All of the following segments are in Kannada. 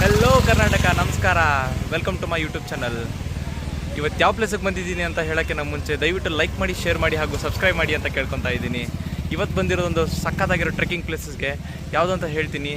ಹೆಲೋ ಕರ್ನಾಟಕ, ನಮಸ್ಕಾರ. Welcome to my YouTube channel. ಇವತ್ತು ಯಾವ ಪ್ಲೇಸಿಗೆ ಬಂದಿದ್ದೀನಿ ಅಂತ ಹೇಳೋಕ್ಕೆ ನಮ್ಮ ಮುಂಚೆ ದಯವಿಟ್ಟು ಲೈಕ್ ಮಾಡಿ, ಶೇರ್ ಮಾಡಿ ಹಾಗೂ ಸಬ್ಸ್ಕ್ರೈಬ್ ಮಾಡಿ ಅಂತ ಕೇಳ್ಕೊತಾ ಇದ್ದೀನಿ. ಇವತ್ತು ಬಂದಿರೋದೊಂದು ಸಕ್ಕತ್ತಾಗಿರೋ ಟ್ರೆಕ್ಕಿಂಗ್ ಪ್ಲೇಸಸ್ಗೆ. ಯಾವುದು ಅಂತ ಹೇಳ್ತೀನಿ.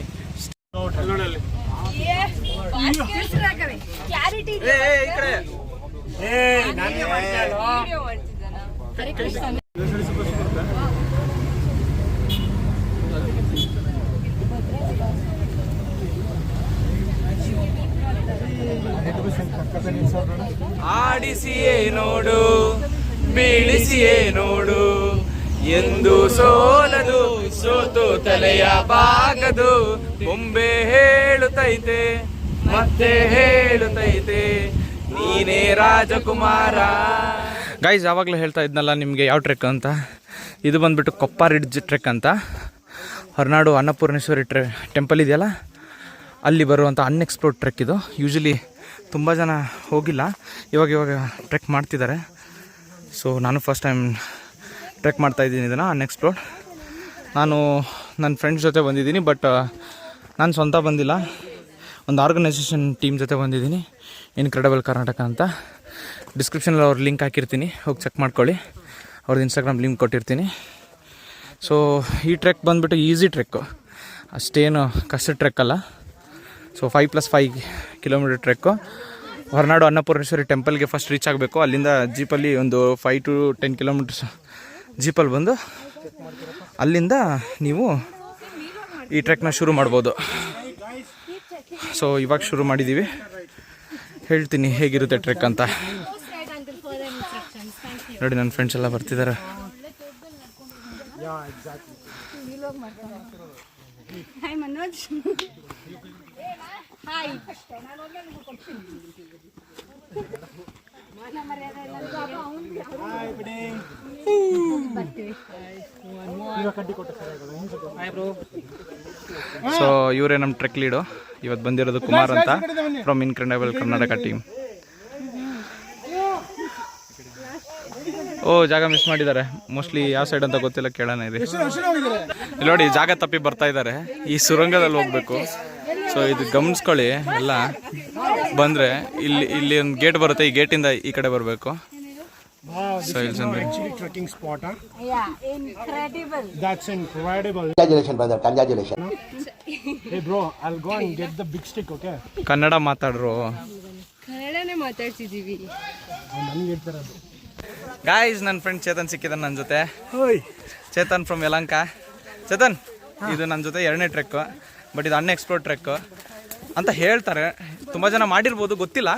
ಆಡಿಸಿಯೇ ನೋಡು, ಬೀಳಿಸಿಯೇ ನೋಡು, ಎಂದು ಸೋಲದು, ಸೋತು ತಲೆಯ ಬಾಗದು, ಬೊಂಬೆ ಹೇಳುತ್ತೈತೆ ಮತ್ತೆ ಹೇಳುತ್ತೈತೆ, ನೀನೇ ರಾಜಕುಮಾರ. ಗೈಸ್, ಯಾವಾಗಲೂ ಹೇಳ್ತಾ ಇದ್ನಲ್ಲ ನಿಮಗೆ ಯಾವ ಟ್ರೆಕ್ ಅಂತ. ಇದು ಬಂದುಬಿಟ್ಟು ಕೊಪ್ಪ ರಿಡ್ಜ್ ಟ್ರೆಕ್ ಅಂತ. ಹೊರನಾಡು ಅನ್ನಪೂರ್ಣೇಶ್ವರಿ ಟೆಂಪಲ್ ಇದೆಯಲ್ಲ, ಅಲ್ಲಿ ಬರುವಂಥ ಅನ್ಎಕ್ಸ್ಪ್ಲೋರ್ಡ್ ಟ್ರೆಕ್ ಇದು. ಯೂಶಲಿ ತುಂಬ ಜನ ಹೋಗಿಲ್ಲ, ಇವಾಗ ಟ್ರೆಕ್ ಮಾಡ್ತಿದ್ದಾರೆ. ಸೊ ನಾನು ಫಸ್ಟ್ ಟೈಮ್ ಟ್ರೆಕ್ ಮಾಡ್ತಾಯಿದ್ದೀನಿ ಇದನ್ನು, ಅನ್ಎಕ್ಸ್ಪ್ಲೋರ್ಡ್. ನಾನು ನನ್ನ ಫ್ರೆಂಡ್ಸ್ ಜೊತೆ ಬಂದಿದ್ದೀನಿ, ಬಟ್ ನಾನು ಸ್ವಂತ ಬಂದಿಲ್ಲ. ಒಂದು ಆರ್ಗನೈಸೇಷನ್ ಟೀಮ್ ಜೊತೆ ಬಂದಿದ್ದೀನಿ, ಇನ್ಕ್ರೆಡಿಬಲ್ ಕರ್ನಾಟಕ ಅಂತ. ಡಿಸ್ಕ್ರಿಪ್ಷನಲ್ಲಿ ಅವ್ರ ಲಿಂಕ್ ಹಾಕಿರ್ತೀನಿ, ಹೋಗಿ ಚೆಕ್ ಮಾಡ್ಕೊಳ್ಳಿ. ಅವ್ರದ್ದು ಇನ್ಸ್ಟಾಗ್ರಾಮ್ ಲಿಂಕ್ ಕೊಟ್ಟಿರ್ತೀನಿ. ಸೊ ಈ ಟ್ರೆಕ್ ಬಂದುಬಿಟ್ಟು ಈಸಿ ಟ್ರೆಕ್ಕು, ಅಷ್ಟೇನು ಕಷ್ಟ ಟ್ರೆಕ್ ಅಲ್ಲ. So 5+5 kilometre trek. Horanadu Annapoorneshwari ಟೆಂಪಲ್ಗೆ ಫಸ್ಟ್ ರೀಚ್ ಆಗಬೇಕು. ಅಲ್ಲಿಂದ ಜೀಪಲ್ಲಿ ಒಂದು 5 to 10 ಕಿಲೋಮೀಟರ್ಸ್ ಜೀಪಲ್ಲಿ ಬಂದು ಅಲ್ಲಿಂದ ನೀವು ಈ ಟ್ರೆಕ್ನ ಶುರು ಮಾಡ್ಬೋದು. ಸೊ ಇವಾಗ ಶುರು ಮಾಡಿದ್ದೀವಿ, ಹೇಳ್ತೀನಿ ಹೇಗಿರುತ್ತೆ ಟ್ರೆಕ್ ಅಂತ. ನೋಡಿ, ನನ್ನ ಫ್ರೆಂಡ್ಸ್ ಎಲ್ಲ ಬರ್ತಿದ್ದಾರೆ. ಹಾಯ್ ಮನೋಜ್. ಹಾಯ್. ಸೊ ಇವರೇ ನಮ್ಮ ಟ್ರೆಕ್ ಲೀಡು. ಇವತ್ತು ಬಂದಿರೋದು ಕುಮಾರ್ ಅಂತ, ಫ್ರಮ್ ಇನ್ಕ್ರೆಡಿಬಲ್ ಕರ್ನಾಟಕ ಟೀಮ್. ಓ, ಜಾಗ ಮಿಸ್ ಮಾಡಿದ್ದಾರೆ. ಮೋಸ್ಟ್ಲಿ ಯಾವ ಸೈಡ್ ಅಂತ ಗೊತ್ತಿಲ್ಲ, ಕೇಳೋಣ ಇದೆ. ಇಲ್ಲಿ ನೋಡಿ, ಜಾಗ ತಪ್ಪಿ ಬರ್ತಾ ಇದ್ದಾರೆ. ಈ ಸುರಂಗದಲ್ಲಿ ಹೋಗ್ಬೇಕು. ಸೊ ಇದು ಗಮನಿಸ್ಕೊಳ್ಳಿ ಎಲ್ಲ. ಬಂದರೆ ಇಲ್ಲಿ ಒಂದು ಗೇಟ್ ಬರುತ್ತೆ, ಈ ಗೇಟಿಂದ ಈ ಕಡೆ ಬರಬೇಕು. So trekking spot, huh? Yeah, incredible. That's incredible. Congratulations, brother. Congratulations. Hey, bro, I'll go and get the big stick, okay? Kannada ಮಾತಾಡ್ರು. ಕನ್ನಡನೇ ಮಾತಾಡ್ತಿದ್ದೀವಿ. ನನಗೆ ಹೇಳ್ತಾರೆ ಅದು. ಗಾಯ್ಸ್, ನನ್ನ ಫ್ರೆಂಡ್ ಚೇತನ್ ಸಿಕ್ಕಿದ್ದಾನೆ ನನ್ನ ಜೊತೆ. ಹೋಯ್ ಚೇತನ್ ಫ್ರಮ್ ಯಲಹಂಕ. ಚೇತನ್, ಇದು ನನ್ನ ಜೊತೆ 2ನೇ ಟ್ರೆಕ್ಕು, ಬಟ್ ಇದು ಅನ್ಎಕ್ಸ್ಪ್ಲೋರ್ಡ್ ಟ್ರೆಕ್ಕು ಅಂತ ಹೇಳ್ತಾರೆ. ತುಂಬ ಜನ ಮಾಡಿರ್ಬೋದು, ಗೊತ್ತಿಲ್ಲ.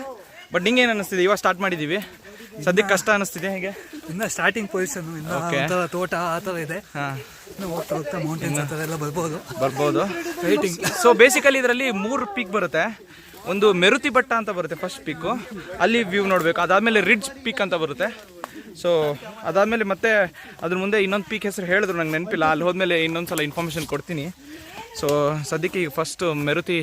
ಬಟ್ ನಿಂಗೆ ಏನು ಅನ್ನಿಸ್ತಿದೆ? ಇವಾಗ ಸ್ಟಾರ್ಟ್ ಮಾಡಿದ್ದೀವಿ, ಸದ್ಯಕ್ಕೆ ಕಷ್ಟ ಅನ್ನಿಸ್ತಿದೆ. ಹೇಗೆ? ಇನ್ನು ಸ್ಟಾರ್ಟಿಂಗ್ ಪೊಸಿಷನ್, ಇನ್ನು ತೋಟ ಆ ಥರ ಇದೆ. ಹಾಂ, ಇನ್ನು ಹೋಗ್ತಾ ಹೋಗ್ತಾ ಮೌಂಟೇನ್ಸ್ ಆ ಥರ ಎಲ್ಲ ಬರ್ಬೋದು. ರೈಟಿಂಗ್. ಸೊ ಬೇಸಿಕಲಿ ಇದರಲ್ಲಿ 3 ಪೀಕ್ ಬರುತ್ತೆ. ಒಂದು ಮೆರುತಿ ಬೆಟ್ಟ ಅಂತ ಬರುತ್ತೆ ಫಸ್ಟ್ ಪೀಕು, ಅಲ್ಲಿ ವ್ಯೂ ನೋಡಬೇಕು. ಅದಾದಮೇಲೆ ರಿಡ್ಜ್ ಪೀಕ್ ಅಂತ ಬರುತ್ತೆ. ಸೊ ಅದಾದಮೇಲೆ ಮತ್ತೆ ಅದ್ರ ಮುಂದೆ ಇನ್ನೊಂದು ಪೀಕ್ ಹೆಸರು ಹೇಳಿದ್ರು, ನಂಗೆ ನೆನಪಿಲ್ಲ. ಅಲ್ಲಿ ಹೋದ್ಮೇಲೆ ಇನ್ನೊಂದು ಸಲ ಇನ್ಫಾರ್ಮೇಷನ್ ಕೊಡ್ತೀನಿ. ಸೊ ಸದ್ಯಕ್ಕೆ ಈಗ ಫಸ್ಟು ಮೆರುತಿ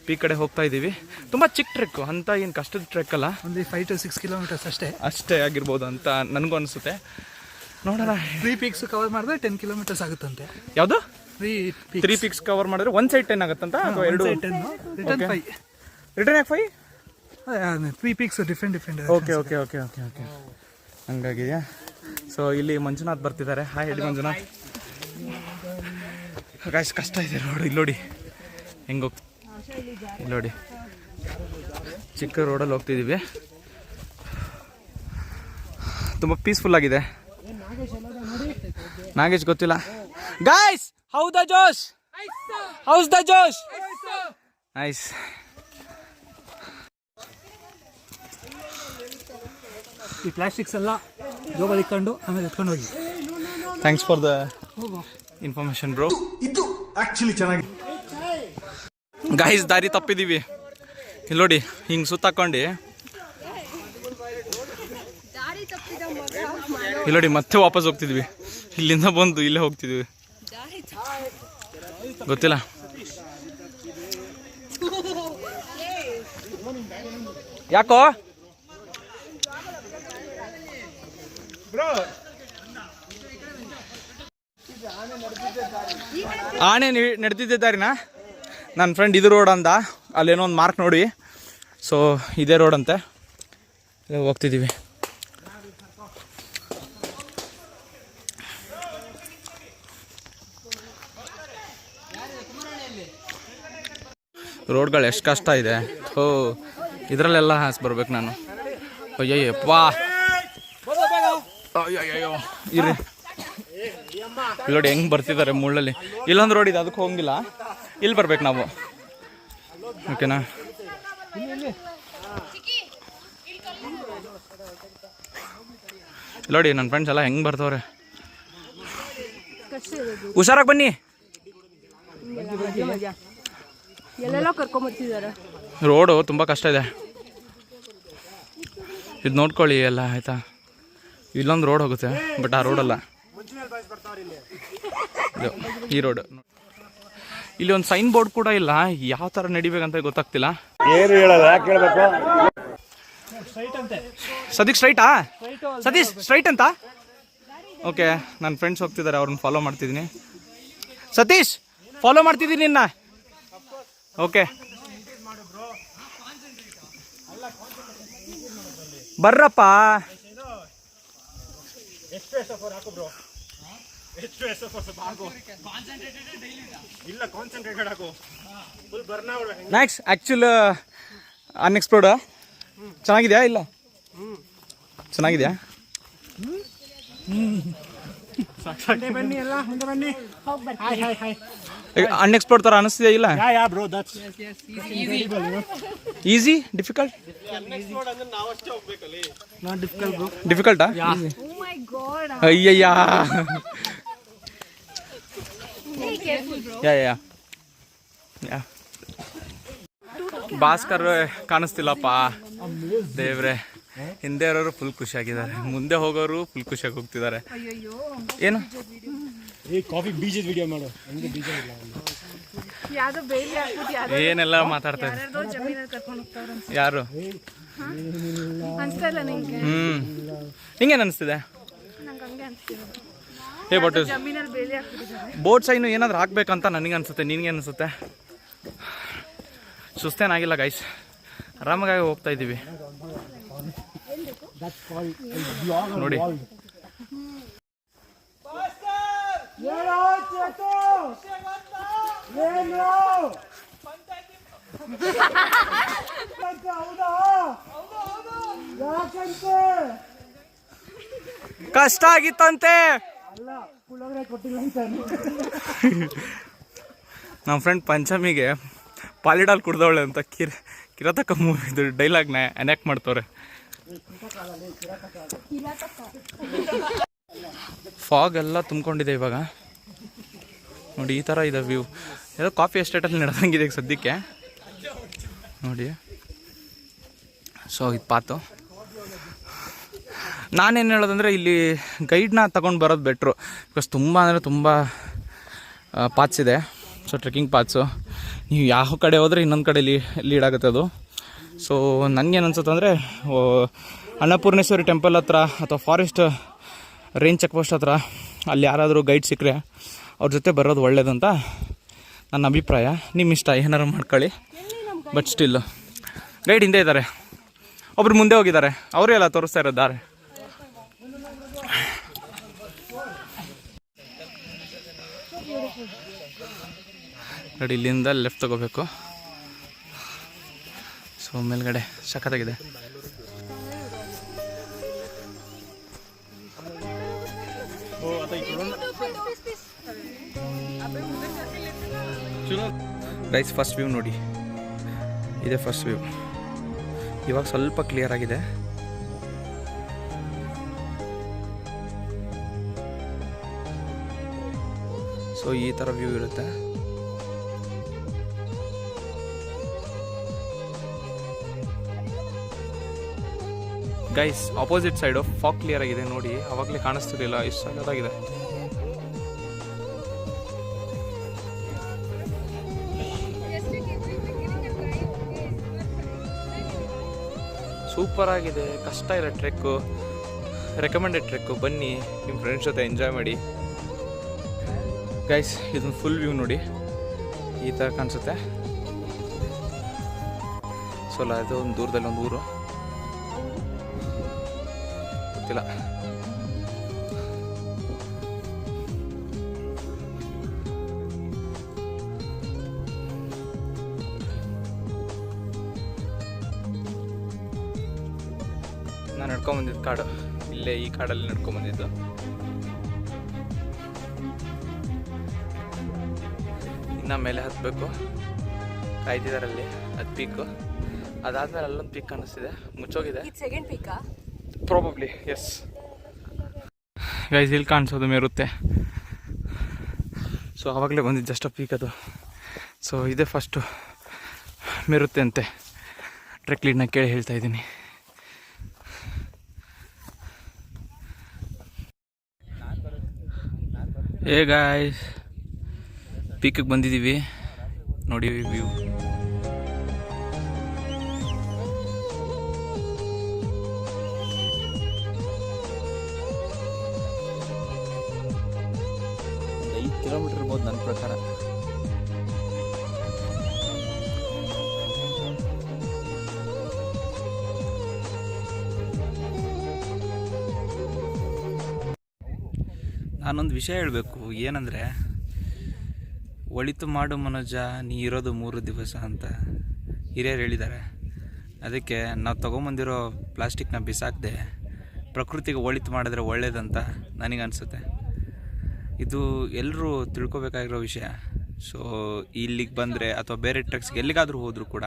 ಪೀಕ್ ಕಡೆ ಹೋಗ್ತಾ ಇದ್ದೀವಿ. ತುಂಬ ಚಿಕ್ಕ ಟ್ರೆಕ್ಕು, ಅಂತ ಏನು ಕಷ್ಟದ ಟ್ರೆಕ್ ಅಲ್ಲ. ಒಂದು 5 to 6 ಕಿಲೋಮೀಟರ್ಸ್ ಅಷ್ಟೇ ಆಗಿರ್ಬೋದು ಅಂತ ನನಗೂ ಅನಿಸುತ್ತೆ. ನೋಡೋಣ. 3 ಪೀಕ್ಸ್ ಕವರ್ ಮಾಡಿದ್ರೆ 10 ಕಿಲೋಮೀಟರ್ಸ್ ಆಗುತ್ತಂತೆ. ಯಾವುದು? 3 ಪೀಕ್ಸ್ ಕವರ್ ಮಾಡಿದ್ರೆ ಒಂದು ಸೈಡ್ 10 ಆಗುತ್ತಂತ, ಅಥವಾ 2? 10 ರಿಟರ್ನ್ 5. ರಿಟರ್ನ್ ಯಾಕೆ 5? 3 ಪೀಕ್ಸ್ ಡಿಫ್ರೆಂಟ್. ಓಕೆ ಹಂಗಾಗಿದೆಯಾ? ಸೊ ಇಲ್ಲಿ ಮಂಜುನಾಥ್ ಬರ್ತಿದ್ದಾರೆ. ಹಾಯ್ ಹೇಳಿ ಮಂಜುನಾಥ್. ಗಾಯ್ಸ್, ಕಷ್ಟ ಇದೆ ರೋಡು. ಇಲ್ಲಿ ನೋಡಿ ಹೆಂಗೆ ಇಲ್ಲಿ ನೋಡಿ, ಚಿಕ್ಕ ರೋಡಲ್ಲಿ ಹೋಗ್ತಿದ್ದೀವಿ. ತುಂಬ ಪೀಸ್ಫುಲ್ ಆಗಿದೆ. ನಾಗೇಶ್ ಗೊತ್ತಿಲ್ಲ. Guys, house the Josh. Nice. ಈ ಪ್ಲಾಸ್ಟಿಕ್ಸ್ ಎಲ್ಲ ಜೋಬಲ್ಲಿ ಇಟ್ಕೊಂಡು ಆಮೇಲೆ ಎತ್ಕೊಂಡು ಹೋಗಿ. Thanks for the information bro. ಇದು ಆಕ್ಚುಲಿ ಚೆನ್ನಾಗಿ. ಗಾಯ್ಸ್, ದಾರಿ ತಪ್ಪಿದ್ದೀವಿ. ಇಲ್ಲಿ ನೋಡಿ, ಹಿಂಗೆ ಸುತ್ತಾಕೊಂಡು ಇಲ್ಲಿ ನೋಡಿ ಮತ್ತೆ ವಾಪಸ್ ಹೋಗ್ತಿದ್ವಿ. ಇಲ್ಲಿಂದ ಬಂದು ಇಲ್ಲೇ ಹೋಗ್ತಿದ್ವಿ, ಗೊತ್ತಿಲ್ಲ. ಯಾಕೋ ಆನೆ ನಡೆದಿದ್ದ ದಾರಿನಾ? ನನ್ನ ಫ್ರೆಂಡ್ ಇದು ರೋಡ್ ಅಂದ, ಅಲ್ಲೇನೋ ಒಂದು ಮಾರ್ಕ್ ನೋಡಿ. ಸೊ ಇದೇ ರೋಡ್ ಅಂತೆ, ಹೋಗ್ತಿದ್ದೀವಿ. ರೋಡ್ಗಳು ಎಷ್ಟು ಕಷ್ಟ ಇದೆ. ಇದರಲ್ಲೆಲ್ಲ ಬರ್ಬೇಕು ನಾನು. ಅಯ್ಯಯ್ಯಪ್ಪಾ, ಅಯ್ಯಯ್ಯೋ ಇರ್ರಿ. ನೋಡಿ ಹೆಂಗೆ ಬರ್ತಿದ್ದಾರೆ ಮುಳ್ಳಲ್ಲಿ. ಇಲ್ಲೊಂದು ರೋಡ್ ಇದೆ, ಅದಕ್ಕೆ ಹೋಗಿಲ್ಲ. ಇಲ್ಲಿ ಬರ್ಬೇಕು ನಾವು, ಓಕೆನಾ? ನೋಡಿ ನನ್ನ ಫ್ರೆಂಡ್ಸ್ ಎಲ್ಲ ಹೆಂಗೆ ಬರ್ತವ್ರೆ. ಹುಷಾರಾಗಿ ಬನ್ನಿ. ಎಲ್ಲೆಲ್ಲ ಕರ್ಕೊಂಬರ್ತಿದ್ದಾರೆ. ರೋಡು ತುಂಬ ಕಷ್ಟ ಇದೆ, ಇದು ನೋಡ್ಕೊಳ್ಳಿ ಎಲ್ಲ ಆಯಿತಾ. ಇಲ್ಲೊಂದು ರೋಡ್ ಹೋಗುತ್ತೆ, ಬಟ್ ಆ ರೋಡಲ್ಲ, ಈ ರೋಡ್. ಇಲ್ಲಿ ಒಂದು ಸೈನ್ ಬೋರ್ಡ್ ಕೂಡ ಇಲ್ಲ, ಯಾವ ಥರ ನಡಿಬೇಕಂತ ಗೊತ್ತಾಗ್ತಿಲ್ಲ. ಸತೀಶ್ ಸ್ಟ್ರೈಟಾ? ಸತೀಶ್ ಸ್ಟ್ರೈಟ್ ಅಂತ. ಓಕೆ, ನನ್ನ ಫ್ರೆಂಡ್ಸ್ ಹೋಗ್ತಿದ್ದಾರೆ, ಅವ್ರನ್ನ ಫಾಲೋ ಮಾಡ್ತಿದ್ದೀನಿ. ಸತೀಶ್ ಫಾಲೋ ಮಾಡ್ತಿದ್ದೀನಿ ನಿನ್ನ. ಓಕೆ ಬರ್ರಪ್ಪ. ನೆಕ್ಸ್ಟ್ ಆ್ಯಕ್ಚುಲ್ ಅನ್ಎಕ್ಸ್ಪ್ಲೋರ್ಡ್ ಚೆನ್ನಾಗಿದೆಯಾ? ಇಲ್ಲ ಚೆನ್ನಾಗಿದೆಯಾ? ಅನ್ಎಕ್ಸ್ಪ್ಲೋರ್ಡ್ ಥರ ಅನಿಸ್ತಿದೆಯಾ? ಇಲ್ಲ ಈಸಿ ಡಿಫಿಕಲ್ಟ್? ಡಿಫಿಕಲ್ಟಾ? ಅಯ್ಯಯ್ಯ, ಯಾ ಭಾಸ್ಕರ್ ಕಾಣಿಸ್ತಿಲ್ಲಪ್ಪ. ದೇವ್ರೆ, ಹಿಂದೆ ಇರೋರು ಫುಲ್ ಖುಷಿಯಾಗಿದ್ದಾರೆ, ಮುಂದೆ ಹೋಗೋರು ಫುಲ್ ಖುಷಿಯಾಗಿ ಹೋಗ್ತಿದ್ದಾರೆ. ಏನು ಕಾಫಿ ಬೀಜದ ವಿಡಿಯೋ ಮಾಡು. ಏನೆಲ್ಲ ಮಾತಾಡ್ತಾ ಇದ್ದಾರೆ ಯಾರು? ನಿಂಗೇನು ಅನಿಸ್ತಿದೆ? ಬಟ್ ಬೋಟ್ ಸೈನು ಏನಾದ್ರು ಹಾಕ್ಬೇಕಂತ ನನಗೆ ಅನ್ಸುತ್ತೆ. ನಿನಗೆ ಅನಿಸುತ್ತೆ? ಸುಸ್ತೇನಾಗಿಲ್ಲ ಗೈಸ್, ಆರಾಮಾಗಿ ಹೋಗ್ತಾ ಇದ್ದೀವಿ ನೋಡಿ. ಕಷ್ಟ ಆಗಿತ್ತಂತೆ. ನಮ್ಮ ಫ್ರೆಂಡ್ ಪಂಚಮಿಗೆ ಪಾಲಿಡಾಲ್ ಕುಡ್ದವಳೆ ಅಂತ ಕಿರಾತಕ ಮೂವಿದು ಡೈಲಾಗ್ನ ಎನ್ಯಾಕ್ಟ್ ಮಾಡ್ತವ್ರೆ. ಫಾಗ್ ಎಲ್ಲ ತುಂಬ್ಕೊಂಡಿದೆ ಇವಾಗ ನೋಡಿ. ಈ ಥರ ಇದೆ ವ್ಯೂ. ಏನೋ ಕಾಫಿ ಎಸ್ಟೇಟಲ್ಲಿ ನಡೆದಂಗಿದೆ ಈಗ ಸದ್ಯಕ್ಕೆ ನೋಡಿ. ಸೊ ಇದು ಪಾತು. ನಾನೇನು ಹೇಳೋದಂದರೆ ಇಲ್ಲಿ ಗೈಡ್ನ ತಗೊಂಡು ಬರೋದು ಬೆಟ್ರು. ಬಿಕಾಸ್ ತುಂಬ ಅಂದರೆ ತುಂಬ ಪಾತ್ಸ್ ಇದೆ. ಸೊ ಟ್ರೆಕ್ಕಿಂಗ್ ಪಾತ್ಸು, ನೀವು ಯಾವ ಕಡೆ ಹೋದರೆ ಇನ್ನೊಂದು ಕಡೆ ಲೀಡ್ ಆಗುತ್ತೆ ಅದು. ಸೊ ನನಗೇನು ಅನ್ಸುತ್ತೆ ಅಂದರೆ ಅನ್ನಪೂರ್ಣೇಶ್ವರಿ ಟೆಂಪಲ್ ಹತ್ರ ಅಥವಾ ಫಾರೆಸ್ಟ್ ರೇಂಜ್ ಚೆಕ್ ಪೋಸ್ಟ್ ಹತ್ರ ಅಲ್ಲಿ ಯಾರಾದರೂ ಗೈಡ್ ಸಿಕ್ಕರೆ ಅವ್ರ ಜೊತೆ ಬರೋದು ಒಳ್ಳೇದು ಅಂತ ನನ್ನ ಅಭಿಪ್ರಾಯ. ನಿಮ್ಮ ಇಷ್ಟ, ಏನಾರು ಮಾಡ್ಕೊಳ್ಳಿ. ಬಟ್ ಸ್ಟಿಲ್ ಗೈಡ್ ಹಿಂದೆ ಇದ್ದಾರೆ, ಒಬ್ರು ಮುಂದೆ ಹೋಗಿದ್ದಾರೆ, ಅವರೇ ಎಲ್ಲ ತೋರಿಸ್ತಾ ಇರೋದು ದಾರಿ. ನೋಡಿ ಇಲ್ಲಿಂದ ಲೆಫ್ಟ್ ತಗೋಬೇಕು. ಸೊ ಮೇಲ್ಗಡೆ ಸಖತ್ತಾಗಿದೆ. ಗೈಸ್ ಫಸ್ಟ್ ವ್ಯೂ ನೋಡಿ, ಇದೆ ಫಸ್ಟ್ ವ್ಯೂ. ಇವಾಗ ಸ್ವಲ್ಪ ಕ್ಲಿಯರ್ ಆಗಿದೆ. ಸೊ ಈ ಥರ ವ್ಯೂ ಇರುತ್ತೆ. Guys opposite side fog clear ಆಗಿದೆ ನೋಡಿ, ಅವಾಗಲೇ ಕಾಣಿಸ್ತಿರ್ಲಿಲ್ಲ, ಇಷ್ಟು ಸಖತ್ತಾಗಿದೆ. ಸೂಪರ್ ಆಗಿದೆ. ಕಷ್ಟ ಇರೋ ಟ್ರೆಕ್ಕು, ರೆಕಮೆಂಡೆಡ್ ಟ್ರೆಕ್ಕು. ಬನ್ನಿ ನಿಮ್ಮ ಫ್ರೆಂಡ್ಸ್ ಜೊತೆ ಎಂಜಾಯ್ ಮಾಡಿ. ಗೈಸ್ ಇದೊಂದು ಫುಲ್ ವ್ಯೂ ನೋಡಿ, ಈ ಥರ ಕಾಣಿಸುತ್ತೆ. ಸೊ ಅಲ್ಲ ಅದು ಒಂದು ದೂರದಲ್ಲಿ ಒಂದು ಊರು ಗೊತ್ತಿಲ್ಲ. ನಾನು ನಡ್ಕೊಂಬಂದಿದ್ದು ಕಾಡು, ಇಲ್ಲೇ ಈ ಕಾಡಲ್ಲಿ ನಡ್ಕೊಂಬಂದಿದ್ದು. ಇನ್ನು ಮೇಲೆ ಹತ್ತಬೇಕು, ಕಾಯ್ತಿದಾರಲ್ಲಿ. ಅದು ಪೀಕು, ಅದಾದ್ಮೇಲೆ ಅಲ್ಲೊಂದು ಪೀಕ್ ಕಾಣಿಸ್ತಿದೆ, ಮುಚ್ಚೋಗಿದೆ. ಸೆಕೆಂಡ್ ಪೀಕಾ? Probably yes guys. ಇಲ್ಲಿ ಕಾಣಿಸೋದು ಮೇರುತ್ತೆ. ಸೊ ಆವಾಗಲೇ ಬಂದಿದ್ದು ಜಸ್ಟ್ ಪೀಕ್ ಅದು. ಸೊ ಇದೇ ಫಸ್ಟು ಮೇರುತ್ತೆ ಅಂತೆ, ಟ್ರೆಕ್ ಲೀಡ್ನ ಕೇಳಿ ಹೇಳ್ತಾ ಇದ್ದೀನಿ. ಏ ಗಾಯ್ಸ್, ಪೀಕಿಗೆ ಬಂದಿದ್ದೀವಿ ನೋಡಿ ವ್ಯೂ. ಒಂದು 5 ಕಿಲೋಮೀಟರ್ ಇರ್ಬೋದು ನನ್ನ ಪ್ರಕಾರ. ನಾನೊಂದು ವಿಷಯ ಹೇಳಬೇಕು, ಏನಂದರೆ ಒಳಿತು ಮಾಡು ಮನೋಜ, ನೀ ಇರೋದು 3 ದಿವಸ ಅಂತ ಹಿರಿಯರು ಹೇಳಿದ್ದಾರೆ. ಅದಕ್ಕೆ ನಾವು ತೊಗೊಂಬಂದಿರೋ ಪ್ಲಾಸ್ಟಿಕ್ನ ಬಿಸಾಕದೆ ಪ್ರಕೃತಿಗೆ ಒಳಿತು ಮಾಡಿದ್ರೆ ಒಳ್ಳೇದಂತ ನನಗನ್ಸುತ್ತೆ. ಇದು ಎಲ್ಲರೂ ತಿಳ್ಕೊಬೇಕಾಗಿರೋ ವಿಷಯ. ಸೊ ಇಲ್ಲಿಗೆ ಬಂದರೆ ಅಥವಾ ಬೇರೆ ಟ್ರಕ್ಸ್ಗೆ ಎಲ್ಲಿಗಾದರೂ ಹೋದರೂ ಕೂಡ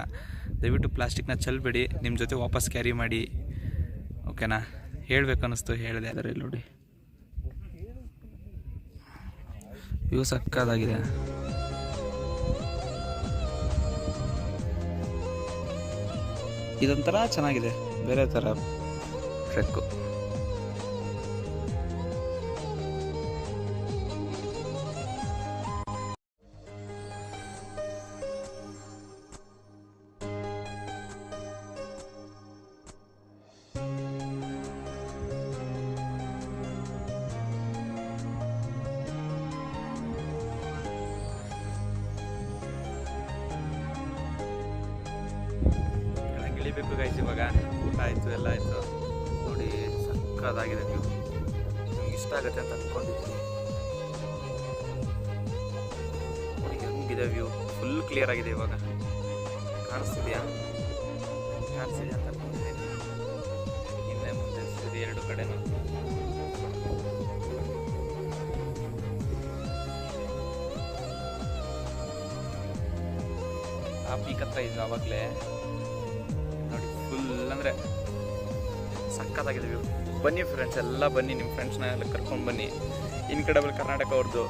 ದಯವಿಟ್ಟು ಪ್ಲಾಸ್ಟಿಕ್ನ ಚೆಲ್ಲಬೇಡಿ, ನಿಮ್ಮ ಜೊತೆ ವಾಪಸ್ ಕ್ಯಾರಿ ಮಾಡಿ, ಓಕೆನಾ? ಹೇಳಬೇಕನ್ನಿಸ್ತು, ಹೇಳಿದೆ. ಅದರಲ್ಲಿ ನೋಡಿ ವ್ಯೂ ಸಕ್ಕತ್ತಾಗಿದೆ. ಇದೊಂಥರ ಚೆನ್ನಾಗಿದೆ, ಬೇರೆ ಥರ ಟ್ರೆಕ್ಕು. ಇಳಿಬೇಕು ಗೈಸ್. ಇವಾಗ ಊಟ ಆಯಿತು, ಎಲ್ಲ ಆಯಿತು. ನೋಡಿ ಸಕ್ಕತ್ತಾಗಿದೆ ವ್ಯೂ. ನಿಮ್ಗೆ ಇಷ್ಟ ಆಗುತ್ತೆ ಅಂತ ಅಂದ್ಕೊಂಡಿದ್ದೀನಿ. ನೋಡಿ ಹೆಂಗಿದೆ ವ್ಯೂ, ಫುಲ್ ಕ್ಲಿಯರ್ ಆಗಿದೆ. ಇವಾಗ ಕಾಣಿಸ್ತಿದೆಯಾ ಅಂತ ಅಂದ್ಕೊಂಡಿದ್ದೀನಿ. ಹಿಂದೆ ಮುಂದೆ ಸರಿ ಎರಡು ಕಡೆನೂ. ಆ ಪೀಕ್ ಹತ್ರ ಇದ್ದು ಆವಾಗಲೇ ನೋಡಿ, ಫುಲ್ ಅಂದರೆ ಸಕ್ಕತ್ತಾಗಿದೆ ವ್ಯೂ. ಬನ್ನಿ ಫ್ರೆಂಡ್ಸ್, ಎಲ್ಲ ಬನ್ನಿ, ನಿಮ್ಮ ಫ್ರೆಂಡ್ಸ್ನ ಎಲ್ಲ ಕರ್ಕೊಂಡು ಬನ್ನಿ. ಇನ್ಕ್ರೆಡಿಬಲ್ ಕರ್ನಾಟಕ ಅವ್ರದ್ದು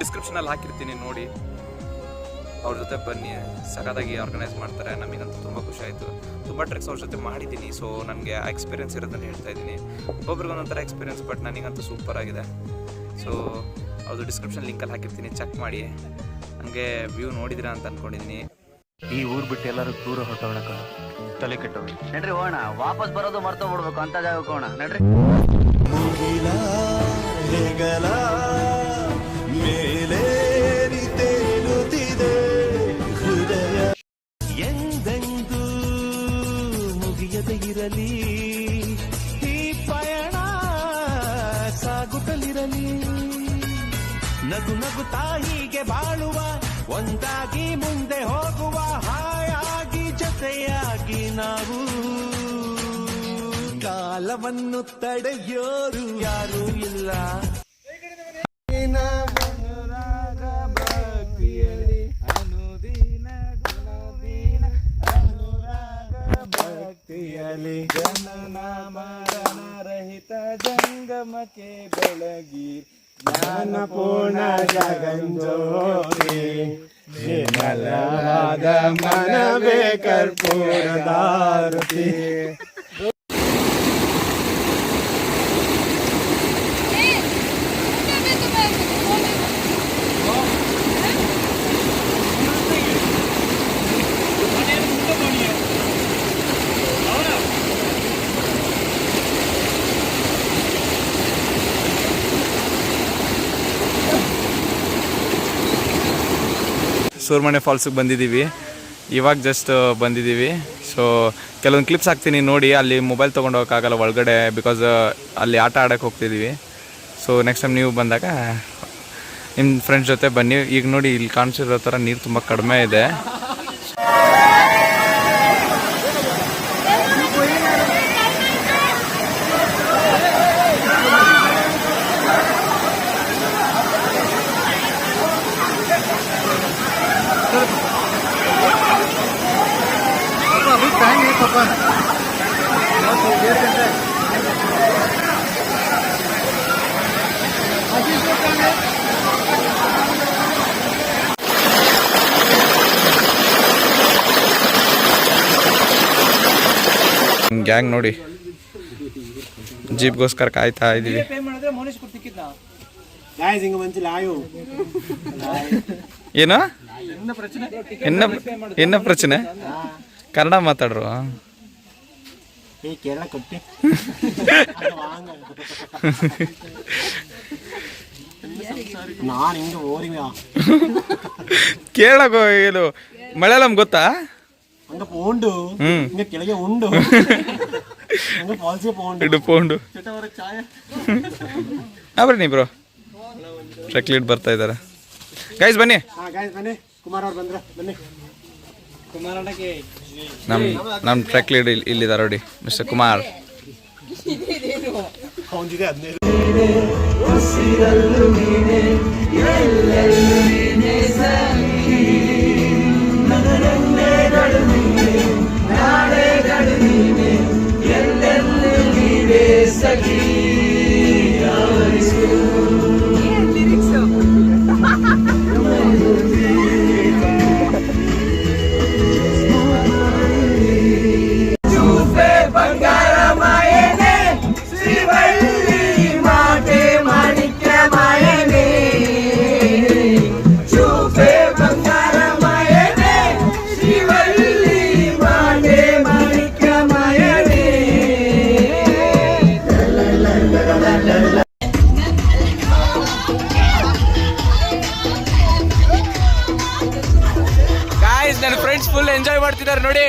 ಡಿಸ್ಕ್ರಿಪ್ಷನಲ್ಲಿ ಹಾಕಿರ್ತೀನಿ, ನೋಡಿ ಅವ್ರ ಜೊತೆ ಬನ್ನಿ. ಸಖತ್ತಾಗಿ ಆರ್ಗನೈಸ್ ಮಾಡ್ತಾರೆ. ನಮಗಂತೂ ತುಂಬ ಖುಷಿ ಆಯಿತು. ತುಂಬ ಟ್ರೆಕ್ಸ್ ಅವ್ರ ಜೊತೆ ಮಾಡಿದ್ದೀನಿ. ಸೊ ನನಗೆ ಆ ಎಕ್ಸ್ಪೀರಿಯನ್ಸ್ ಇರೋದನ್ನು ಹೇಳ್ತಾ ಇದ್ದೀನಿ. ಒಬ್ಬೊಬ್ರಿಗೆ ಒಂದೊಂಥರ ಎಕ್ಸ್ಪೀರಿಯನ್ಸ್, ಬಟ್ ನನಗಂತೂ ಸೂಪರ್ ಆಗಿದೆ. ಸೊ ಅವ್ರದ್ದು ಡಿಸ್ಕ್ರಿಪ್ಷನ್ ಲಿಂಕಲ್ಲಿ ಹಾಕಿರ್ತೀನಿ, ಚೆಕ್ ಮಾಡಿ. ಹಂಗೆ ವ್ಯೂ ನೋಡಿದಿರಾ ಅಂತ ಅಂದ್ಕೊಂಡಿದ್ದೀನಿ. ಈ ಊರ್ ಬಿಟ್ಟು ಎಲ್ಲರೂ ದೂರ ಹೊರಟೋಣ, ತಲೆ ಕೆಟ್ಟೋಗಿ ನಡ್ರಿ ಹೋಣ. ವಾಪಸ್ ಬರೋದು ಮರ್ತೋಗ್ಬಿಡ್ಬೇಕು ಅಂತ ಜಾಗಕ್ಕೆ ಹೋಣ, ನಡ್ರಿ. ಎಂದೆಂದೂ ಮುಗಿಯದೆ ಇರಲಿ ಈ ಪಯಣ, ಸಾಗುತ್ತಲಿರಲಿ. ನಗು ನಗುತ್ತಾ ಹೀಗೆ ಬಾಳುವ, ಒಂದಾಗಿ ಮುಂದೆ ಹೋಗುವ, ಹಾಯಾಗಿ ಜೊತೆಯಾಗಿ ನಾವು. ಕಾಲವನ್ನು ತಡೆಯೋರು ಯಾರೂ ಇಲ್ಲ. ಜನನಾಮ ರಹಿತ ಜಂಗಮಕ್ಕೆ ಬೆಳಗಿ ಜ್ಞಾನಪೂರ್ಣ ಜಗಂಜೋತಿ, ನಿರ್ಮಲವಾದ ಮನವೇ ಕರ್ಪೂರದಾರತಿ. ಸುಬ್ರಹ್ಮಣ್ಯ ಫಾಲ್ಸಿಗೆ ಬಂದಿದ್ದೀವಿ. ಇವಾಗ ಜಸ್ಟ್ ಬಂದಿದ್ದೀವಿ. ಸೊ ಕೆಲವೊಂದು ಕ್ಲಿಪ್ಸ್ ಹಾಕ್ತೀನಿ ನೋಡಿ. ಅಲ್ಲಿ ಮೊಬೈಲ್ ತೊಗೊಂಡು ಹೋಗೋಕ್ಕಾಗಲ್ಲ ಒಳಗಡೆ, ಬಿಕಾಸ್ ಅಲ್ಲಿ ಆಟ ಆಡೋಕ್ಕೆ ಹೋಗ್ತಿದ್ದೀವಿ. ಸೊ ನೆಕ್ಸ್ಟ್ ಟೈಮ್ ನೀವು ಬಂದಾಗ ನಿಮ್ಮ ಫ್ರೆಂಡ್ಸ್ ಜೊತೆ ಬನ್ನಿ. ಈಗ ನೋಡಿ ಇಲ್ಲಿ ಕಾಣಿಸಿರೋ ಥರ ನೀರು ತುಂಬ ಕಡಿಮೆ ಇದೆ. ಗ್ಯಾಂಗ್ ನೋಡಿ ಜೀಪ್ಗೋಸ್ಕರ ಕಾಯ್ತಾ ಇದ್ದೀವಿ. ಏನು என்ன பிரச்சனை ಕನ್ನಡ ಮಾತಾಡ್ರು. ಕೇಳಕ ಏನು ಮಲಯಾಳಂ ಗೊತ್ತಾ? ಬರ್ರಿ ಬ್ರೋ, ಟ್ರೆಕ್ ಲೀಡ್ ಬರ್ತಾ ಇದ್ದಾರೆ. ಗೈಸ್ ಬನ್ನಿ, ನಮ್ಮ ಟ್ರೆಕ್ ಲೀಡ್ ಇಲ್ಲಿದ್ದಾರೆ ನೋಡಿ, ಮಿಸ್ಟರ್ ಕುಮಾರ್. ನನ್ನ ಫ್ರೆಂಡ್ಸ್ ಫುಲ್ ಎಂಜಾಯ್ ಮಾಡ್ತಿದ್ದಾರೆ ನೋಡಿ.